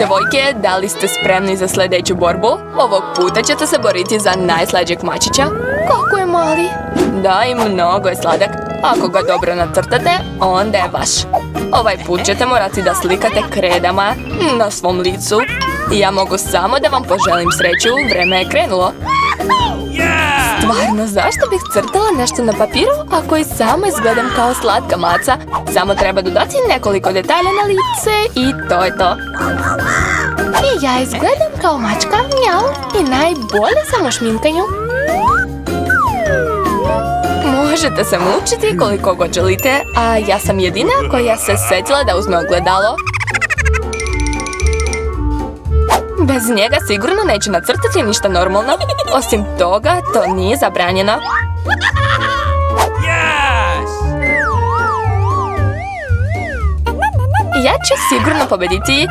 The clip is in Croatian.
Djevojke, da li ste spremni za sljedeću borbu? Ovog puta ćete se boriti za najslađeg mačića. Kako je mali? Da, i mnogo je sladak. Ako ga dobro nacrtate, onda je vaš. Ovaj put ćete morati da slikate kredama na svom licu. I ja mogu samo da vam poželim sreću, vreme je krenulo. Stvarno, zašto bih crtala nešto na papiru ako i samo izgledam kao slatka maca? Samo treba dodati nekoliko detalja na lice i to je to. I ja izgledam kao mačka, mjau, i najbolje sam u šminkanju. Možete se mučiti koliko god želite, a ja sam jedina koja se sjetila da uzme ogledalo. Bez njega sigurno neću nacrtati ništa normalno. Osim toga, to nije zabranjeno. Ja ću sigurno pobediti.